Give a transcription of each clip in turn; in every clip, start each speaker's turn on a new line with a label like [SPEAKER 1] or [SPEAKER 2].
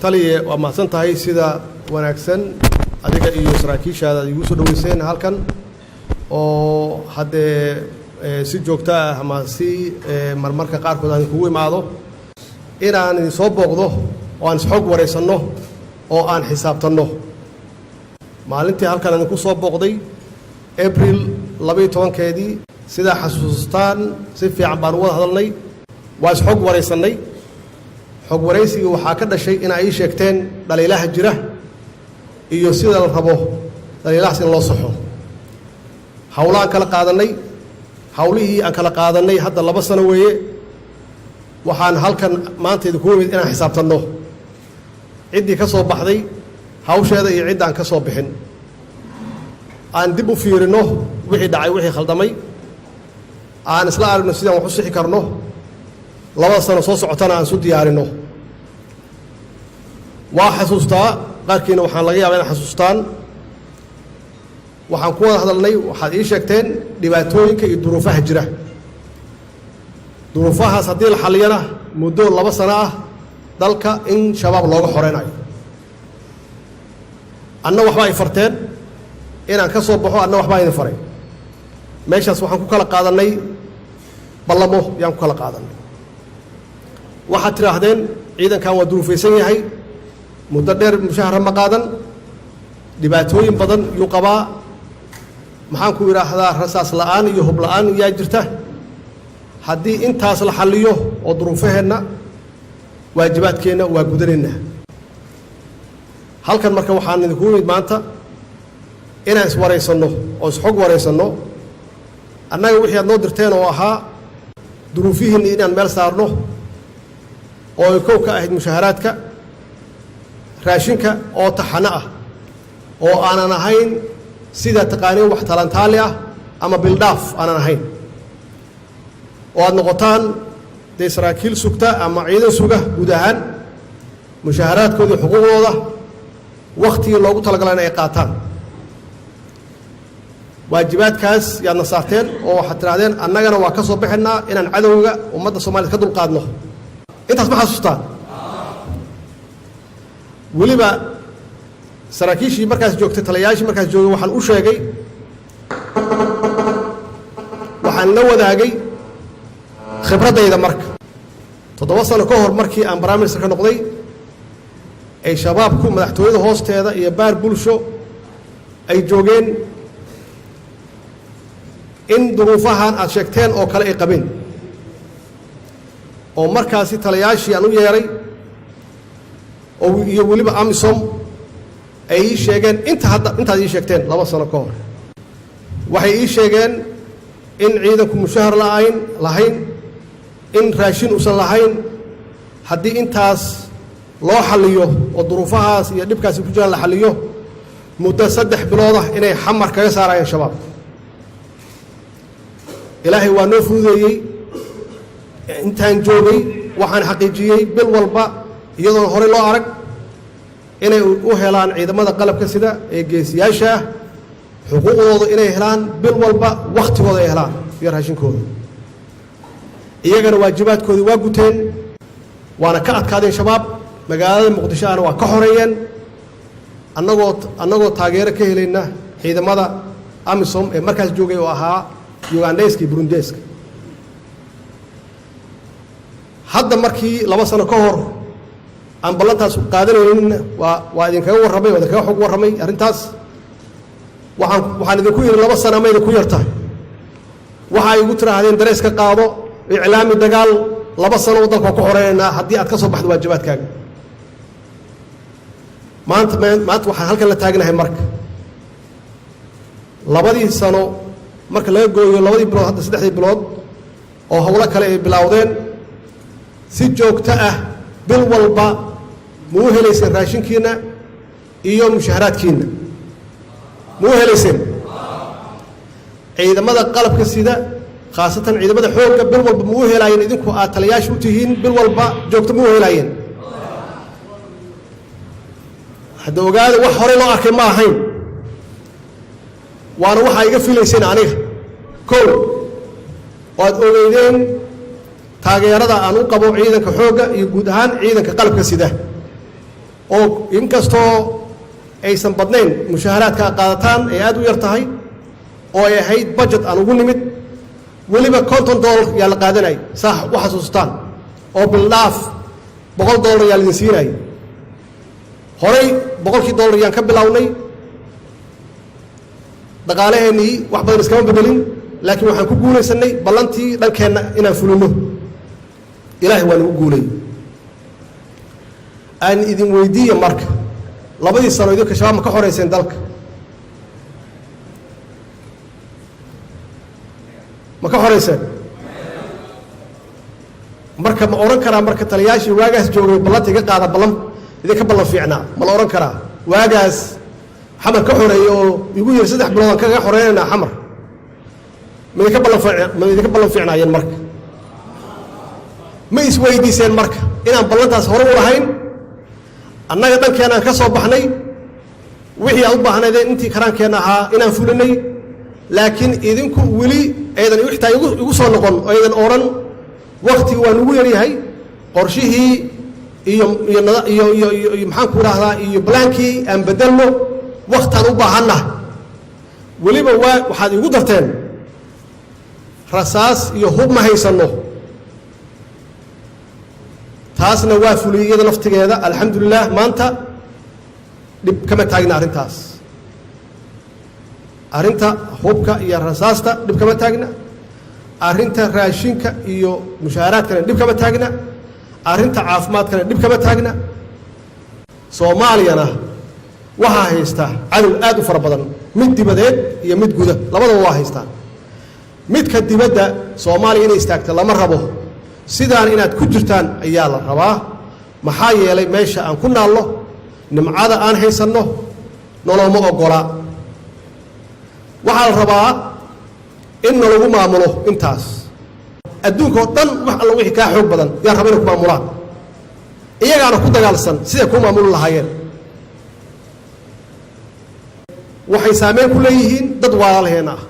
[SPEAKER 1] taliye waa mahadsan tahay sida wanaagsan adiga iyo saraakiishaada igu soo dhaweyseen halkan oo hadee si joogto ah ama si marmarka qaarkood aan kugu imaado inaan idin soo booqdo oo aan isxog wareysano oo aan xisaabtano maalintii halkan aan ku soo booqday April 12keedii sida xasuustaan si fiican baan wada hadalnay waa isxog wareysanay xog wareysiga waxa ka dhashay in ay sheegteen dhaliilaha jira iyo sida la rabo dhaliilahaas in loo saxo hawlaan kala qaadanay hawlihii aan kala qaadanay hadda 2 sano weeye waxaan halkan maanta idinku wada inaan xisaabtano cidii ka soo baxday hawsheeda iyo cid aan ka soo bixin aan dib u fiirino wixii dhacay wixii khaldamay aan isla aragno sidaan wax u sixi karno 2 sano soo socotana aan soo diyaarino waa xasuustaa qaarkiina waxaan laga yaabaa in xasuustaan waxaan ku wada hadalnay waxaad ii sheegteen dhibaatooyinka iyo duruufaha jira duruufahaas haddii la xaliyana muddo 2 sano ah dalka in shabaab looga xoreynayo anna waxba ay farteen inaan ka soo baxo anna waxba idin faray meeshaas waxaan ku kala qaadanay ballamo yaan ku kala qaadanay waxaad tiraahdeen ciidankan waa duruufaysan yahay muddo dheer mushahar ma qaadan dhibaatooyin badan yuu qabaa maxaan ku yiraahdaa rasaas la'aan iyo hub la'aan yaa jirta haddii intaas la xalliyo oo duruufaheenna waajibaadkeenna waa gudanayna halkan marka waxaan idinku yimid maanta inaan iswareysano oo isxog wareysano annaga wixii aad noo dirteen oo ahaa duruufihiinna inaan meel saarno oo ay kow ka ahayd mushaharaadka raashinka oo taxano ah oo aanan ahayn sida taqaaniin wax talantaali ah ama bildhaaf aanan ahayn oo aad noqotaan dee saraakiil sugta ama ciidan suga guud ahaan mushaharaadkooda iyo xuquuqdooda wakhtigii loogu talagalay in ay qaataan waajibaadkaas yaadna saarteen oo waxaad tidhahdeen annagana waa ka soo bixinaa inaan cadowga ummadda soomaaliyed ka dulqaadno intaas ma xasuustaan weliba saraakiishii markaas joogtay taliyayaashii markaas joogay waxaan u sheegay waxaan la wadaagay khibraddayda marka 7 sano ka hor markii aan prime minister ka noqday ay shabaabku madaxtooyada hoosteeda iyo baar bulsho ay joogeen in duruufahan aad sheegteen oo kale ay qabeen oo markaasi taliyayaashii aan u yeeray oo iyo weliba amisom ay ii sheegeen intaad ii sheegteen 2 sano ka hor waxay ii sheegeen in ciidanku mushahar lahayn in raashin uusan lahayn haddii intaas loo xalliyo oo duruufahaas iyo dhibkaasi ku jiraan la xalliyo muddo 3 bilood ah inay xamar kaga saarayaan shabaab ilaahay waa noo fududeeyey intaan joogay waxaan xaqiijiyey bil walba iyadoon hore loo arag inay u helaan ciidamada qalabka sida ee geesiyaasha ah xuquuqdooda inay helaan bil walba wakhtigooda ay helaan iyo raashinkooda iyagana waajibaadkoodii waa guteen waana ka adkaadeen shabaab magaalada muqdisho ahna waa ka xoreeyeen annagoo taageero ka helayna ciidamada amisom ee markaas joogay oo ahaa ugandeyska iyo burundeeska hadda markii 2 sano ka hor aan ballantaas qaadanaynin waa idinkaga warramay waa idinkaga xog warramay arrintaas waxaan idinku yidhi 2 sano ma idinku yartahay waxa ay igu tiraahdeen darees ka qaado iclaami dagaal 2 sano waddanka ku xoreeynaa haddii aad ka soo baxdo waajibaadkaaga maanta waxaan halkan la taagnahay marka 2 sano marka laga gooyo 2 bilood hadda 3 bilood oo hawlo kale ay bilowdeen si joogto ah bil walba muu helayseen raashinkiina iyo mushaharaadkiina muu helayseen ciidamada qalabka sida khaasatan ciidamada xoogga bil walba muu helaayeen idinku aad taliyayaasha u tihiin bil walba joogto muu helaayeen hadda ogaada wax hore loo arkay ma ahayn waana waxaa iga filayseen aniga kow oo aad ogeydeen taageerada aan u qabo ciidanka xoogga iyo guud ahaan ciidanka qalabka sida oo inkastoo aysan badnayn mushaharaadka qaadataan ay aad u yar tahay oo ay ahayd budget aan ugu nimid weliba $50 yaa la qaadanay sax u xasuustaan oo bilaaf $100 yaa la siinay horay $100 yaan ka bilownay dhaqaalaheennii wax badan iskama bedelin laakiin waxaan ku guulaysanay ballantii dhankeena inaan fulino ilaahay waa nagu guulay aan idin weydiiyo marka labadii sano idinka shabaab ma ka xoreyseen dalka ma ka xoreyseen marka ma oran karaa marka taliyaashii waagaas joogay ballantii iga qaada ballan idinka ballan fiicnaa ma la oran karaa waagaas xamar ka xoreeyay oo igu yiri 3 bilood aan kaga xoreeynaa xamar ma idinka ballan fiicnaayeen marka ma isweydiiseen marka inaan ballantaas hore u lahayn annaga dhankeena aan ka soo baxnay wixii aan u baahnaydeen intii karaankeena ahaa inaan fulinay laakiin idinku weli aydan wixtaa igu soo noqon aydan oran waqti waa nagu yar yahay qorshihii iyo maxaan ku raahdaa iyo blaankii aan bedelno waqtaan u baahannahay weliba waxaad igu darteen rasaas iyo hub ma haysanno taasna waa fuliyey iyada naftigeeda alxamdulilah maanta dhib kama taagna arrinta hubka iyo rasaasta dhib kama taagna arrinta raashinka iyo mushaaraadkana dhib kama taagna arrinta caafimaadkana dhib kama taagna soomaaliyana waxaa haystaa cadow aad u fara badan mid dibadeed iyo mid guda labadaba waa haystaa midka dibadda soomaaliya inay istaagto lama rabo sidaan inaad ku jirtaan ayaa la rabaa maxaa yeelay meesha aan ku naalno nimcada aan haysanno noloma ogola waxaa la rabaa in nalagu maamulo intaas adduunka oo dhan wax alla wixii kaa xoog badan yaa raba inay ku maamulaan iyagaana ku dagaalsan siday ku maamuli lahaayeen waxay saameyn ku leeyihiin dad walaalaheena ah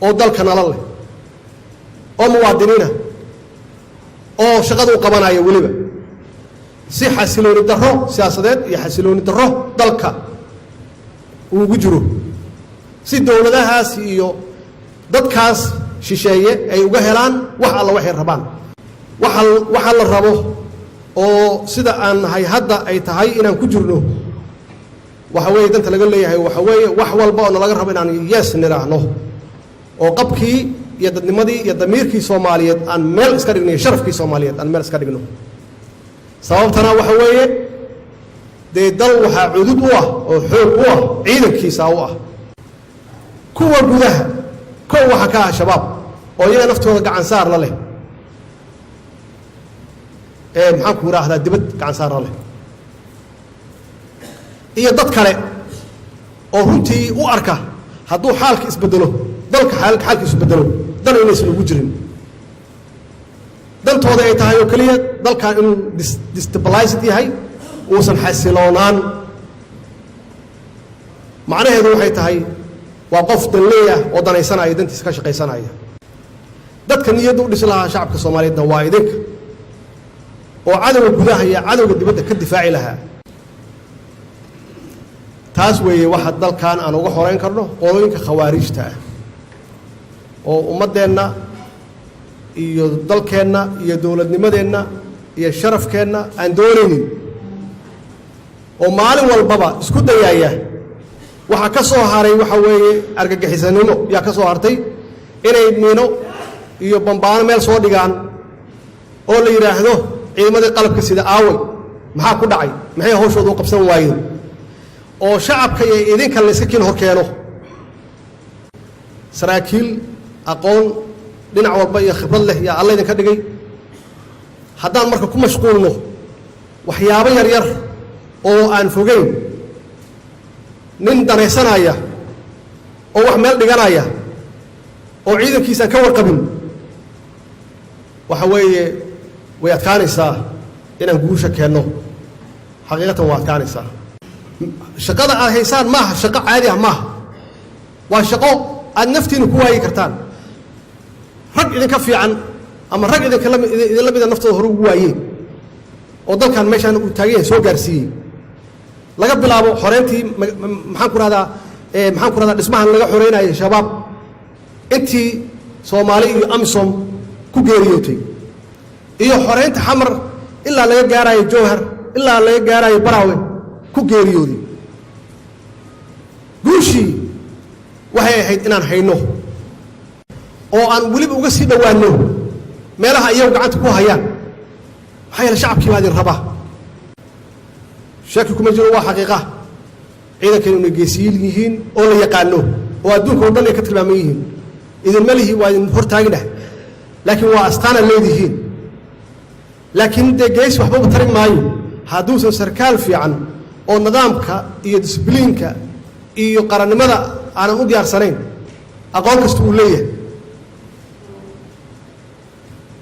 [SPEAKER 1] oo dalka nala leh oo muwaadiniina oo shaqada u qabanaya weliba si xasilooni darro siyaasadeed iyo xasilooni darro dalka uu ugu jiro si dowladahaas iyo dadkaas shisheeye ay uga helaan wax alla waxay rabaan waxa la rabo oo sida aan nahay hadda ay tahay inaan ku jirno waxa weeye danta laga leeyahay waxa weeye wax walba oo nalaga rabo inaan yes niraahno oo qabkii iyo dadnimadii iyo damiirkii Soomaaliyeed aan meel iska dhigno sharafkii Soomaaliyeed aan meel iska dhigno sababtana waxa weeye dal waxa cudud u ah oo xoog u ah ciidankiisa u ah kuwa gudaha waxa ka shabaab oo iyaga naftooda gacan saar la leh maxaan ku raahdaa dibad gacan saar la leh iyo dad kale oo runtii u arka hadduu xaalka isbedelo dalka xaalkiisu bedelo dan inaysan ugu jirin dantooda ay tahay oo keliya dalkan inuu destabilized yahay uusan xasiloonaan macnaheedu waxay tahay waa qof danleeya oo danaysanaya dantiisa ka shaqaysanaya dadka niyadda u dhisi lahaa shacabka Soomaaliyeedna waa idinka oo cadowga gudaha iyo cadowga dibadda ka difaaci lahaa taas weeye waxa dalkan aan uga xoreyn karno qolooyinka khawaarijta ah oo ummadeenna iyo dalkeenna iyo dowladnimadeenna iyo sharafkeenna aan doonaynin oo maalin walbaba isku dayaya waxa ka soo haray waxa weeye argagixisanimo yaa ka soo hartay inay miino iyo bambaano meel soo dhigaan oo la yiraahdo ciidamadii qalabka sida aaway maxaa ku dhacay maxay hawshooda u qabsan waayeen oo shacabka iyo idinka la iska kin hor keeno saraakiil aqoon dhinac walba iyo khibrad leh yaa alla idinka dhigay haddaan marka ku mashquulno waxyaabo yar yar oo aan fogeyn nin danaysanaya oo wax meel dhiganaya oo ciidankiisa ka warqabin waxa weeye way adkaanaysaa inaan guusha keenno xaqiiqatan waa adkaanaysaa shaqada aad haysaan maaha shaqo caadi ah maaha waa shaqo aad naftiina ku waayi kartaan rag idinka fiican ama rag idinla mida naftooda hore ugu waayeen dalkan meeshaan uu taagan yahay soo gaarsiiyey laga bilaabo xoreyntii maxaan ku rahdaa dhismahan laga xoreynayay shabaab intii Soomaali iyo Amisom ku geeriyootay iyo xoreynta xamar ilaa laga gaarayo Jowhar ilaa laga gaarayo Baraawe ku geeriyooday guushii waxay ahayd inaan hayno oo aan waliba uga sii dhawaano meelaha iyagu gacanta ku hayaan maxay la shacabkii baadin rabaa shaki kuma jiro waa xaqiiqa ciidankeenu inay geesiyiin yihiin oo la yaqaano oo adduunka oo dhan ay ka tilmaaman yihiin idin malihi waa idin hortaagina laakiin waa astaana leedihiin laakiin de gees waxba u tarin maayo hadduusan sarkaal fiican oo nidaamka iyo discipliinka iyo qarannimada aanan u diyaarsanayn aqoon kasta uu leeyahay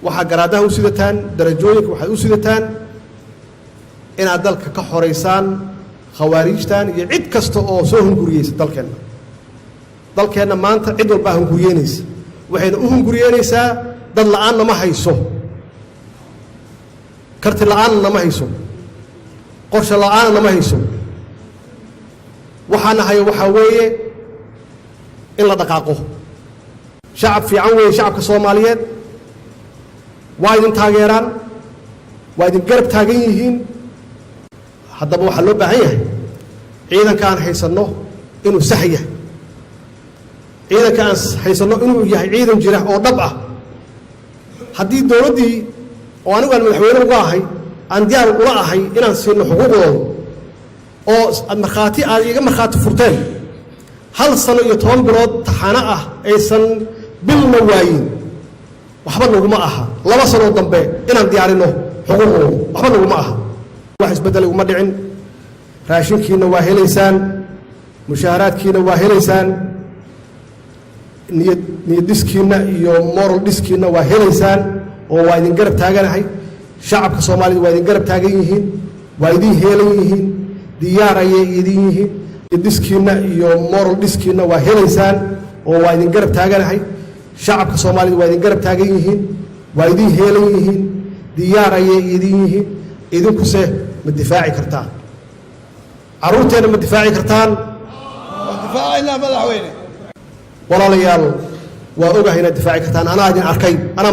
[SPEAKER 1] waxaa garaadaha u sidataan darajooyinka waxay u sidataan inaad dalka ka xoreysaan khawaarijtan iyo cid kasta oo soo hunguriyeysa dalkeenna maanta cid walbaa hunguriyeynaysa waxayna u hunguriyeynaysaa dad la'aanna ma hayso karti la'aanna ma hayso qorshe la'aanna ma hayso waxaana hayo waxaa weeye in la dhaqaaqo shacab fiican weeye shacabka Soomaaliyeed waa idin taageeraan waa idin garab taagan yihiin haddaba waxaa loo baahan yahay ciidanka aan haysanno inuu sax yahay ciidanka aan haysanno inuu yahay ciidan jira oo dhab ah haddii dowladdii oo anigu aan madaxweyne uga ahay aan diyaar ula ahay inaan siino xuquuqdooda oo markhaati aad iga markhaati furteen hal sano iyo 10 bilood taxaano ah aysan bilna waayin waxba naguma aha 2 sano dambe inaan diyaarino xuquuqdooda waxba naguma aha wax isbedel uma dhicin raashinkiina waa helaysaan mushaaraadkiina waa helaysaan niyad diskiina iyo moral diskiina waa helaysaan oo waa idin garab taaganahay shacabka Soomaaliyeed waa idin garab taagan yihiin waa idin heelan yihiin diyaar ayay idin yihiin diskiina iyo moral diskiina waa helaysaan oo waa idin garab taaganahay shacabka Soomaaliyeed waa idin garab taagan yihiin waa idin heelan yihiin diyaar ayay idin yihiin idinku se ma difaaci kartaan caruurteena ma difaaci kartaan
[SPEAKER 2] difaacina madaxweyne
[SPEAKER 1] walaalayaal waa ogahay inaad difaaci kartaan anaa idin arkay anaa